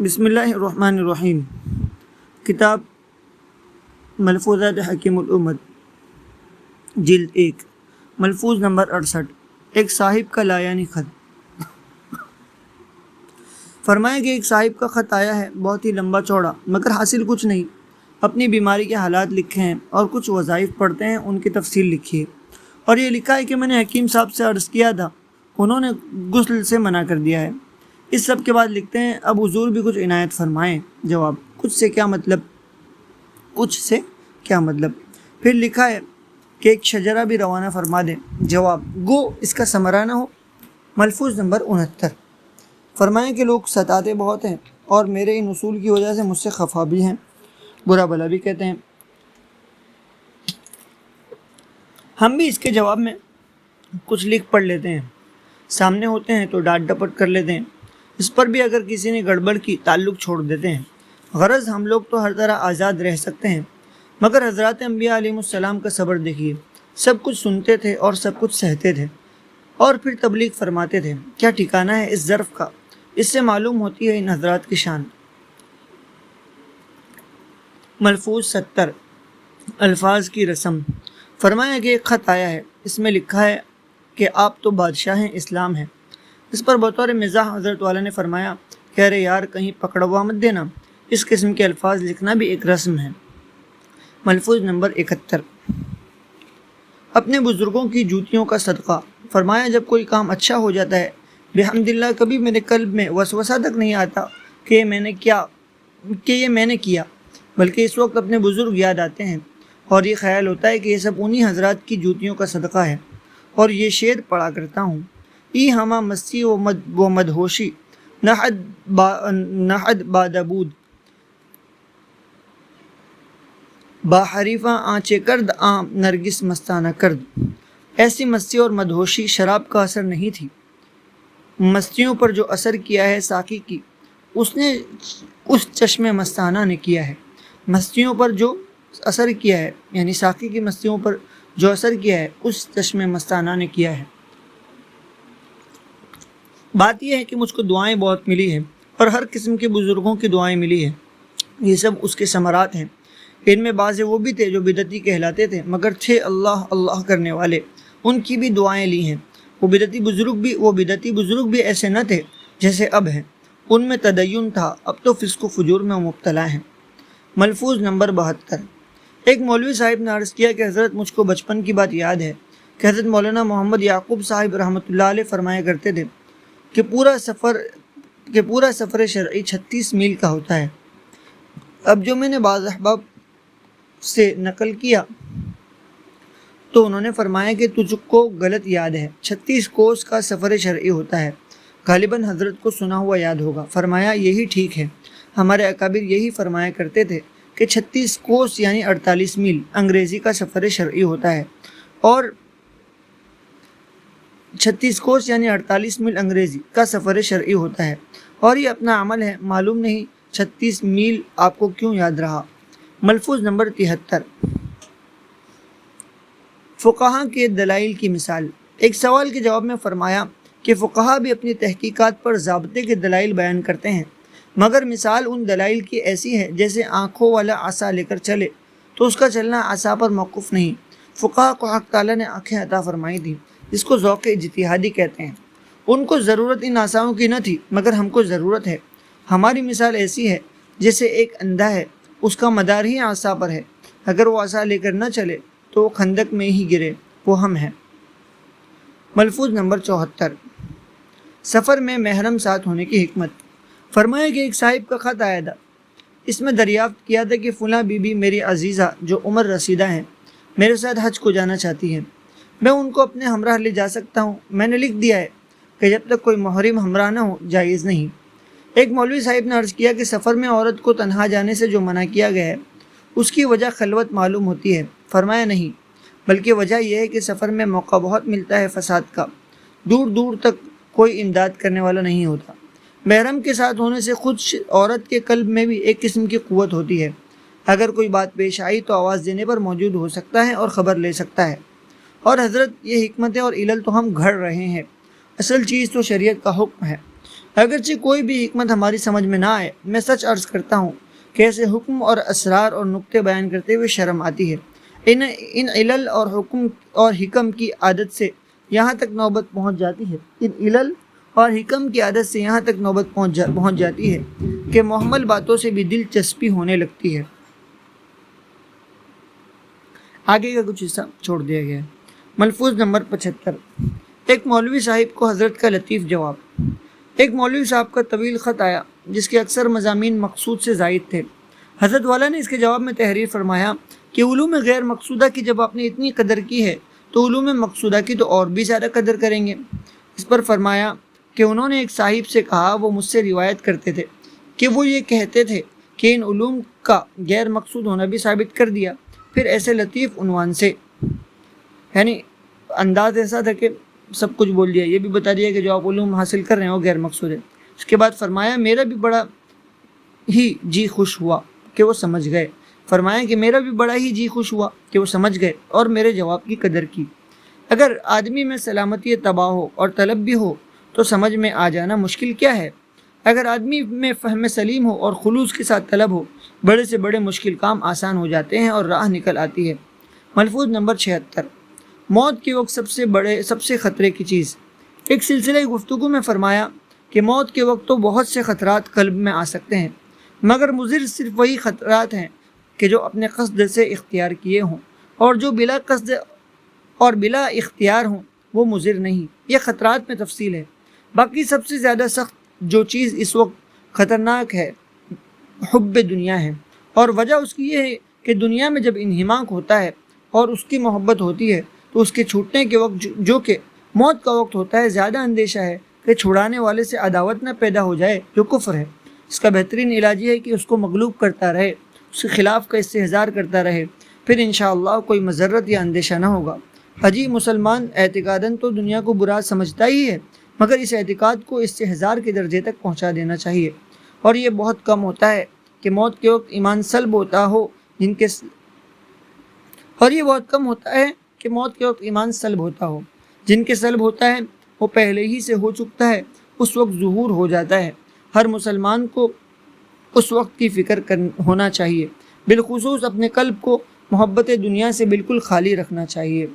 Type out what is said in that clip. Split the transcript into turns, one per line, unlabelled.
بسم اللہ الرحمن الرحیم۔ کتاب ملفوظات حکیم الامت، جلد 1، ملفوظ نمبر 68، ایک صاحب کا لایانی خط۔ فرمایا کہ ایک صاحب کا خط آیا ہے، بہت ہی لمبا چوڑا، مگر حاصل کچھ نہیں۔ اپنی بیماری کے حالات لکھے ہیں اور کچھ وظائف پڑھتے ہیں، ان کی تفصیل لکھی ہے، اور یہ لکھا ہے کہ میں نے حکیم صاحب سے عرض کیا تھا، انہوں نے غسل سے منع کر دیا ہے۔ اس سب کے بعد لکھتے ہیں، اب حضور بھی کچھ عنایت فرمائیں۔ جواب: کچھ سے کیا مطلب؟ کچھ سے کیا مطلب؟ پھر لکھا ہے کہ ایک شجرہ بھی روانہ فرما دیں۔ جواب: گو اس کا ثمرہ نہ ہو۔ ملفوظ نمبر 69۔ فرمائیں کہ لوگ ستاتے بہت ہیں اور میرے ان اصول کی وجہ سے مجھ سے خفا بھی ہیں، برا بھلا بھی کہتے ہیں۔ ہم بھی اس کے جواب میں کچھ لکھ پڑھ لیتے ہیں، سامنے ہوتے ہیں تو ڈانٹ ڈپٹ کر لیتے ہیں، اس پر بھی اگر کسی نے گڑبڑ کی تعلق چھوڑ دیتے ہیں۔ غرض ہم لوگ تو ہر طرح آزاد رہ سکتے ہیں، مگر حضرات انبیاء علیہ السلام کا صبر دیکھیے، سب کچھ سنتے تھے اور سب کچھ سہتے تھے، اور پھر تبلیغ فرماتے تھے۔ کیا ٹھکانہ ہے اس ظرف کا؟ اس سے معلوم ہوتی ہے ان حضرات کی شان۔ ملفوظ 70، الفاظ کی رسم۔ فرمایا کہ ایک خط آیا ہے، اس میں لکھا ہے کہ آپ تو بادشاہ اسلام ہیں۔ اس پر بطور مزاح حضرت والا نے فرمایا کہ ارے یار کہیں پکڑوا مت دینا، اس قسم کے الفاظ لکھنا بھی ایک رسم ہے۔ ملفوظ نمبر 71، اپنے بزرگوں کی جوتیوں کا صدقہ۔ فرمایا جب کوئی کام اچھا ہو جاتا ہے، بحمداللہ کبھی میرے قلب میں وسوسہ تک نہیں آتا کہ یہ میں نے کیا، بلکہ اس وقت اپنے بزرگ یاد آتے ہیں اور یہ خیال ہوتا ہے کہ یہ سب انہی حضرات کی جوتیوں کا صدقہ ہے، اور یہ شعر پڑھا کرتا ہوں: ای ہما مستی و مدہوشی نہد بادبود با حریفہ آنچے کرد عام نرگس مستانہ کرد۔ ایسی مستی اور مدہوشی شراب کا اثر نہیں تھی، مستیوں پر جو اثر کیا ہے ساقی کی، اس نے اس چشم مستانہ نے کیا ہے۔ مستیوں پر جو اثر کیا ہے، یعنی ساقی کی مستیوں پر جو اثر کیا ہے، اس چشم مستانہ نے کیا ہے۔ بات یہ ہے کہ مجھ کو دعائیں بہت ملی ہیں اور ہر قسم کے بزرگوں کی دعائیں ملی ہیں، یہ سب اس کے ثمرات ہیں۔ ان میں بعض وہ بھی تھے جو بدعتی کہلاتے تھے، مگر تھے اللہ اللہ کرنے والے، ان کی بھی دعائیں لی ہیں۔ وہ بدعتی بزرگ بھی ایسے نہ تھے جیسے اب ہیں، ان میں تدین تھا، اب تو فسق و فجور میں مبتلا ہیں۔ ملفوظ نمبر 72، ایک مولوی صاحب نے عرض کیا کہ حضرت مجھ کو بچپن کی بات یاد ہے کہ حضرت مولانا محمد یعقوب صاحب رحمۃ اللہ علیہ فرمایا کرتے تھے کہ پورا سفر شرعی 36 میل کا ہوتا ہے۔ اب جو میں نے بعض احباب سے نقل کیا تو انہوں نے فرمایا کہ تجھ کو غلط یاد ہے، 36 کوس کا سفر شرعی ہوتا ہے، غالباً حضرت کو سنا ہوا یاد ہوگا۔ فرمایا یہی ٹھیک ہے، ہمارے اکابر یہی فرمایا کرتے تھے کہ 36 کوس یعنی 48 میل انگریزی کا سفر شرعی ہوتا ہے، اور 36 کوس یعنی 48 میل انگریزی کا سفر شرعی ہوتا ہے، اور یہ اپنا عمل ہے، معلوم نہیں 36 میل آپ کو کیوں یاد رہا۔ ملفوظ نمبر 73، فقہا کے دلائل کی مثال۔ ایک سوال کے جواب میں فرمایا کہ فقہا بھی اپنی تحقیقات پر ضابطے کے دلائل بیان کرتے ہیں، مگر مثال ان دلائل کی ایسی ہے جیسے آنکھوں والا عصا لے کر چلے تو اس کا چلنا عصا پر موقف نہیں۔ فقہا کو حق تعالیٰ نے آنکھیں عطا فرمائی تھی، جس کو ذوق اجتہادی کہتے ہیں۔ ان کو ضرورت ان عصاؤں کی نہ تھی، مگر ہم کو ضرورت ہے۔ ہماری مثال ایسی ہے جیسے ایک اندھا ہے، اس کا مدار ہی عصا پر ہے، اگر وہ عصا لے کر نہ چلے تو وہ خندق میں ہی گرے، وہ ہم ہیں۔ ملفوظ نمبر 74، سفر میں محرم ساتھ ہونے کی حکمت۔ فرمایا کہ ایک صاحب کا خط آیا تھا، اس میں دریافت کیا تھا کہ فلاں بی بی میری عزیزہ جو عمر رسیدہ ہیں میرے ساتھ حج کو جانا چاہتی ہیں، میں ان کو اپنے ہمراہ لے جا سکتا ہوں؟ میں نے لکھ دیا ہے کہ جب تک کوئی محرم ہمراہ نہ ہو جائز نہیں۔ ایک مولوی صاحب نے عرض کیا کہ سفر میں عورت کو تنہا جانے سے جو منع کیا گیا ہے اس کی وجہ خلوت معلوم ہوتی ہے۔ فرمایا نہیں، بلکہ وجہ یہ ہے کہ سفر میں موقع بہت ملتا ہے فساد کا، دور دور تک کوئی امداد کرنے والا نہیں ہوتا۔ محرم کے ساتھ ہونے سے خود عورت کے قلب میں بھی ایک قسم کی قوت ہوتی ہے، اگر کوئی بات پیش آئی تو آواز دینے پر موجود ہو سکتا ہے اور خبر لے سکتا ہے۔ اور حضرت یہ حکمتیں اور علل تو ہم گھڑ رہے ہیں، اصل چیز تو شریعت کا حکم ہے۔ اگرچہ کوئی بھی حکمت ہماری سمجھ میں نہ آئے، میں سچ عرض کرتا ہوں کہ ایسے حکم اور اسرار اور نکتے بیان کرتے ہوئے شرم آتی ہے۔ ان علل اور حکم اور حکم کی عادت سے یہاں تک نوبت پہنچ جاتی ہے کہ محمل باتوں سے بھی دلچسپی ہونے لگتی ہے۔ آگے کا کچھ حصہ چھوڑ دیا گیا ہے۔ ملفوظ نمبر 75۔ ایک مولوی صاحب کو حضرت کا لطیف جواب۔ ایک مولوی صاحب کا طویل خط آیا جس کے اکثر مضامین مقصود سے زائد تھے۔ حضرت والا نے اس کے جواب میں تحریر فرمایا کہ علوم غیر مقصودہ کی جب آپ نے اتنی قدر کی ہے تو علوم مقصودہ کی تو اور بھی زیادہ قدر کریں گے۔ اس پر فرمایا کہ انہوں نے ایک صاحب سے کہا، وہ مجھ سے روایت کرتے تھے کہ وہ یہ کہتے تھے کہ ان علوم کا غیر مقصود ہونا بھی ثابت کر دیا۔ پھر ایسے لطیف عنوان سے، یعنی انداز ایسا تھا کہ سب کچھ بول دیا، یہ بھی بتا دیا کہ جو آپ علوم حاصل کر رہے ہیں وہ غیر مقصود ہے۔ اس کے بعد فرمایا میرا بھی بڑا ہی جی خوش ہوا کہ وہ سمجھ گئے۔ فرمایا کہ میرا بھی بڑا ہی جی خوش ہوا کہ وہ سمجھ گئے اور میرے جواب کی قدر کی۔ اگر آدمی میں سلامتی طبع ہو اور طلب بھی ہو تو سمجھ میں آ جانا مشکل کیا ہے؟ اگر آدمی میں فہم سلیم ہو اور خلوص کے ساتھ طلب ہو، بڑے سے بڑے مشکل کام آسان ہو جاتے ہیں اور راہ نکل آتی ہے۔ ملفوظ نمبر 76۔ موت کے وقت سب سے خطرے کی چیز۔ ایک سلسلہ گفتگو میں فرمایا کہ موت کے وقت تو بہت سے خطرات قلب میں آ سکتے ہیں، مگر مضر صرف وہی خطرات ہیں کہ جو اپنے قصد سے اختیار کیے ہوں، اور جو بلا قصد اور بلا اختیار ہوں وہ مضر نہیں۔ یہ خطرات میں تفصیل ہے۔ باقی سب سے زیادہ سخت جو چیز اس وقت خطرناک ہے حب دنیا ہے، اور وجہ اس کی یہ ہے کہ دنیا میں جب انہماک ہوتا ہے اور اس کی محبت ہوتی ہے تو اس کے چھوٹنے کے وقت جو کہ موت کا وقت ہوتا ہے، زیادہ اندیشہ ہے کہ چھڑانے والے سے عداوت نہ پیدا ہو جائے جو کفر ہے۔ اس کا بہترین علاج یہ ہے کہ اس کو مغلوب کرتا رہے، اس کے خلاف کا استحضار کرتا رہے، پھر انشاءاللہ کوئی مضرت یا اندیشہ نہ ہوگا۔ حجی مسلمان اعتقاداً تو دنیا کو برا سمجھتا ہی ہے، مگر اس اعتقاد کو استحضار کے درجے تک پہنچا دینا چاہیے، اور یہ بہت کم ہوتا ہے کہ موت کے وقت ایمان سلب ہوتا ہو جن کے سلب ہوتا ہے وہ پہلے ہی سے ہو چکتا ہے، اس وقت ظہور ہو جاتا ہے۔ ہر مسلمان کو اس وقت کی فکر ہونا چاہیے، بالخصوص اپنے قلب کو محبت دنیا سے بالکل خالی رکھنا چاہیے۔